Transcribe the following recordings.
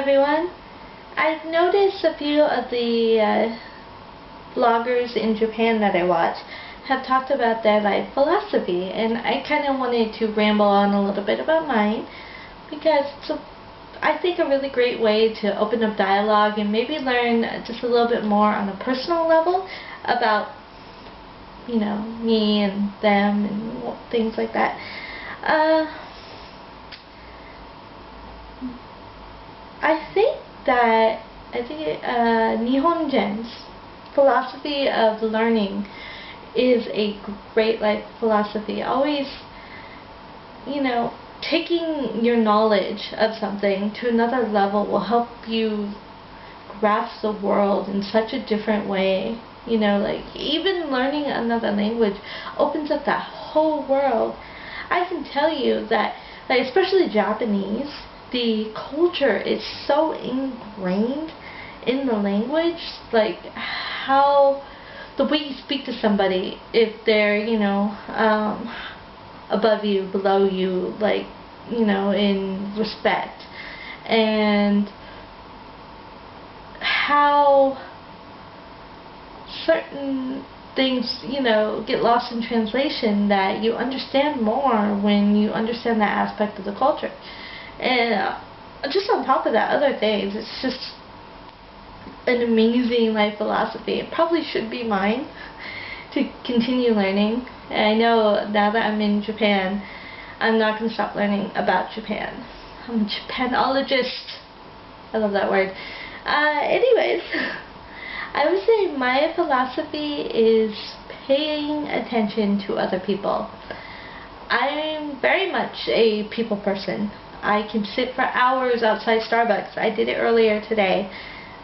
everyone. I've noticed a few of the bloggers in Japan that I watch have talked about their life philosophy, and I kind of wanted to ramble on a little bit about mine because it's I think a really great way to open up dialogue and maybe learn just a little bit more on a personal level about, you know, me and them and things like that. I think nihonjenn's philosophy of learning is a great life philosophy. Always, you know, taking your knowledge of something to another level will help you grasp the world in such a different way. You know, like even learning another language opens up that whole world. I can tell you that, like, especially Japanese, the culture is so ingrained in the language, like how the way you speak to somebody, if they're, you know, above you, below you, like, you know, in respect, and how certain things, you know, get lost in translation, that you understand more when you understand that aspect of the culture. And just on top of that, other things, it's just an amazing life philosophy. It probably should be mine to continue learning. And I know now that I'm in Japan, I'm not going to stop learning about Japan. I'm a Japanologist. I love that word. Anyways, I would say my philosophy is paying attention to other people. I'm very much a people person. I can sit for hours outside Starbucks. I did it earlier today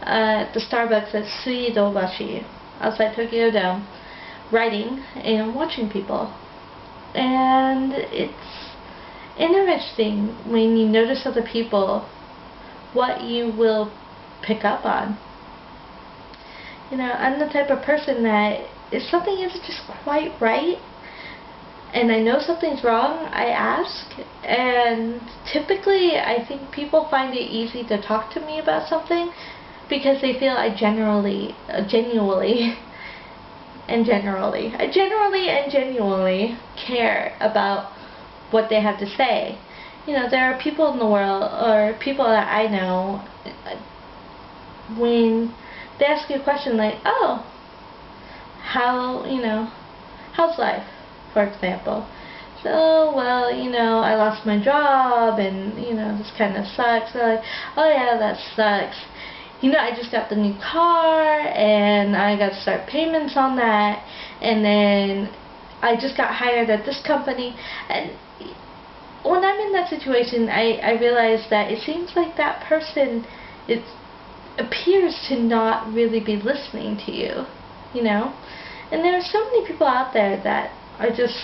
at the Starbucks at Suidobashi outside Tokyo Dome, writing and watching people. And it's interesting when you notice other people what you will pick up on. You know, I'm the type of person that if something isn't just quite right and I know something's wrong, I ask, and typically I think people find it easy to talk to me about something because they feel I genuinely care about what they have to say. You know, there are people in the world, or people that I know, when they ask you a question like, oh, how, you know, how's life, for example. So, well, you know, I lost my job and, you know, this kind of sucks. They're like, oh yeah, that sucks. You know, I just got the new car and I got to start payments on that, and then I just got hired at this company. And when I'm in that situation, I realize that it seems like that person appears to not really be listening to you, you know? And there are so many people out there that are just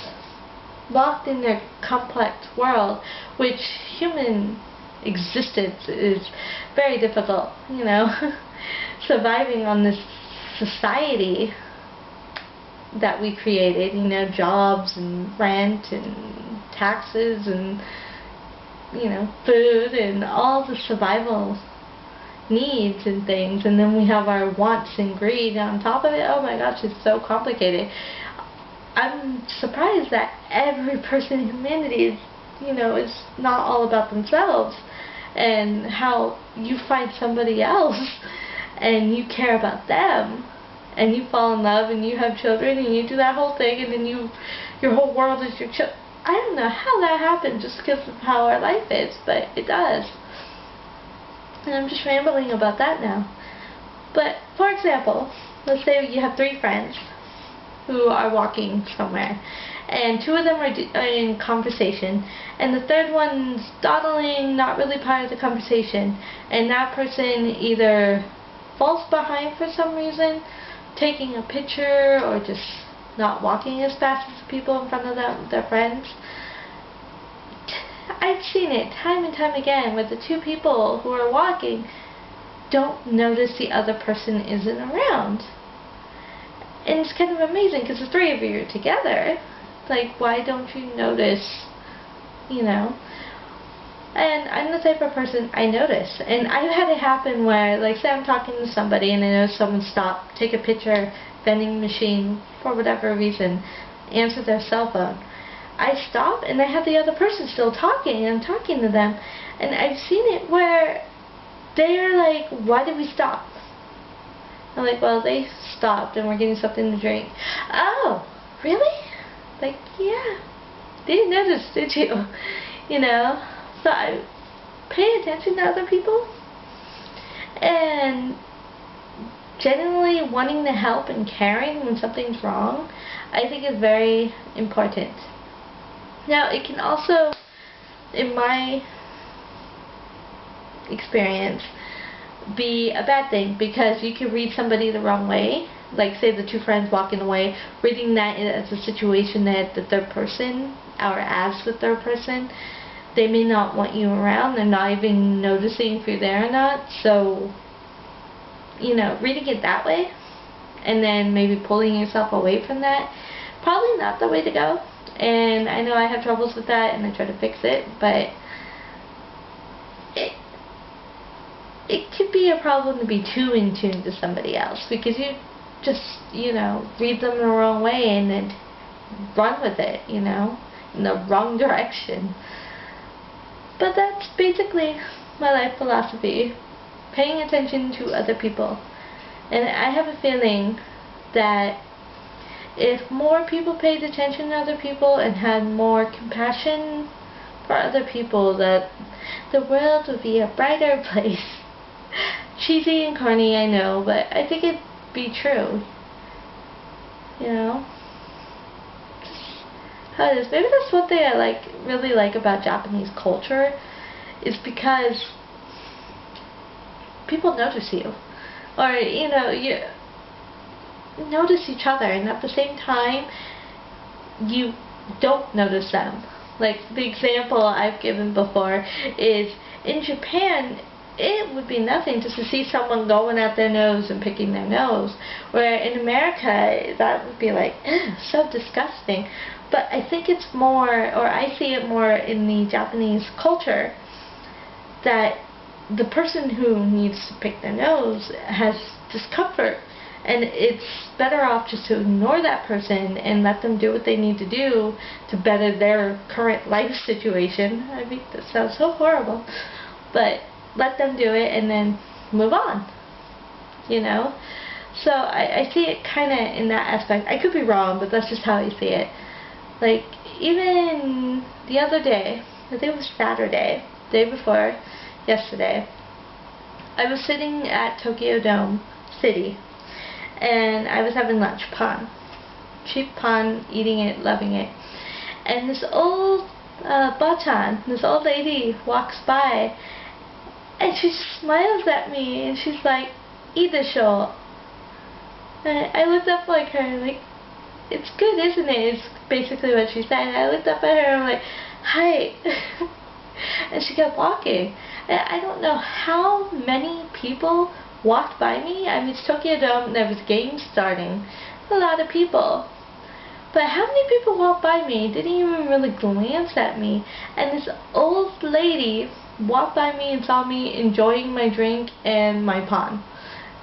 locked in their complex world, which human existence is very difficult, you know? Surviving on this society that we created, you know, jobs and rent and taxes and, you know, food and all the survival needs and things, and then we have our wants and greed on top of it. Oh my gosh, it's so complicated. I'm surprised that every person in humanity is, you know, is not all about themselves, and how you find somebody else and you care about them and you fall in love and you have children and you do that whole thing, and then your whole world is your children. I don't know how that happened, just because of how our life is, but it does. And I'm just rambling about that now. But, for example, let's say you have 3 friends who are walking somewhere, and 2 of them are in conversation, and the 3rd one's dawdling, not really part of the conversation, and that person either falls behind for some reason, taking a picture, or just not walking as fast as the people in front of them, their friends. I've seen it time and time again where the 2 people who are walking don't notice the other person isn't around. And it's kind of amazing because the 3 of you are together. Like, why don't you notice, you know? And I'm the type of person, I notice. And I've had it happen where, like, say I'm talking to somebody and I know someone stop, take a picture, vending machine, for whatever reason, answer their cell phone. I stop and I have the other person still talking and I'm talking to them. And I've seen it where they're like, why did we stop? I'm like, well, they stopped and we're getting something to drink. Oh, really? Like, yeah. Didn't notice, did you? You know? So I pay attention to other people. And genuinely wanting to help and caring when something's wrong, I think is very important. Now, it can also, in my experience, be a bad thing, because you can read somebody the wrong way. Like, say the two friends walking away, reading that as a situation that the third person, or as the third person, they may not want you around. They're not even noticing if you're there or not. So, you know, reading it that way, and then maybe pulling yourself away from that, probably not the way to go. And I know I have troubles with that, and I try to fix it, but it could be a problem to be too in tune to somebody else, because you just, you know, read them the wrong way and then run with it, you know, in the wrong direction. But that's basically my life philosophy, paying attention to other people. And I have a feeling that if more people paid attention to other people and had more compassion for other people, that the world would be a brighter place. Cheesy and corny, I know, but I think it'd be true. You know? Just how it is. Maybe that's one thing I really like about Japanese culture, is because people notice you. Or, you know, you notice each other, and at the same time you don't notice them. Like, the example I've given before is, in Japan it would be nothing just to see someone going at their nose and picking their nose, where in America that would be like, so disgusting. But I think it's more, or I see it more in the Japanese culture, that the person who needs to pick their nose has discomfort, and it's better off just to ignore that person and let them do what they need to do to better their current life situation. I mean, that sounds so horrible, but let them do it and then move on, you know? So I see it kind of in that aspect. I could be wrong, but that's just how I see it. Like, even the other day, I think it was Saturday, day before yesterday, I was sitting at Tokyo Dome City, and I was having lunch, pan. Cheap pan, eating it, loving it. And this old bachan, this old lady, walks by, and she smiles at me, and she's like, "Ii desho." And I looked up like her, like, it's good, isn't it? It's basically what she said. And I looked up at her, and I'm like, "Hi." And she kept walking. And I don't know how many people walked by me. I mean, it's Tokyo Dome, there was games starting. A lot of people. But how many people walked by me, didn't even really glance at me, and this old lady walked by me and saw me enjoying my drink and my pan.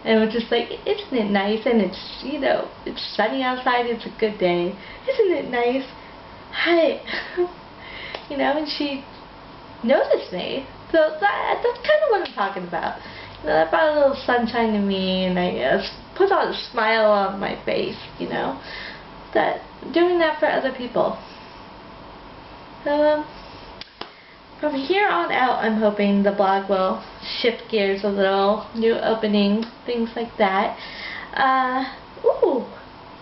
And was just like, isn't it nice? And it's, you know, it's sunny outside, it's a good day. Isn't it nice? Hi. You know, and she noticed me. So that's kind of what I'm talking about. You know, that brought a little sunshine to me, and I put on a smile on my face, you know. That doing that for other people. So from here on out, I'm hoping the blog will shift gears a little, new opening, things like that. Ooh,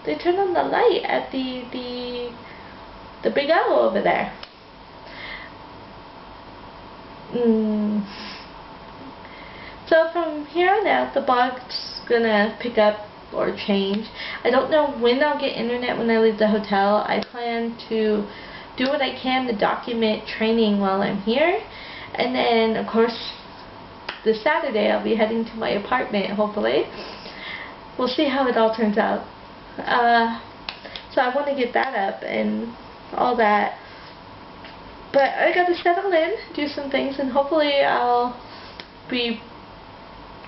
they turned on the light at the big O over there. So from here on out, the blog's gonna pick up or change. I don't know when I'll get internet when I leave the hotel. I plan to do what I can to document training while I'm here, and then of course this Saturday I'll be heading to my apartment, hopefully. We'll see how it all turns out. So I want to get that up and all that. But I got to settle in, do some things, and hopefully I'll be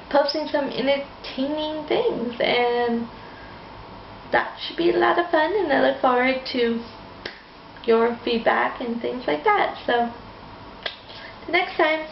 posting some entertaining things, and that should be a lot of fun, and I look forward to your feedback and things like that. So, the next time.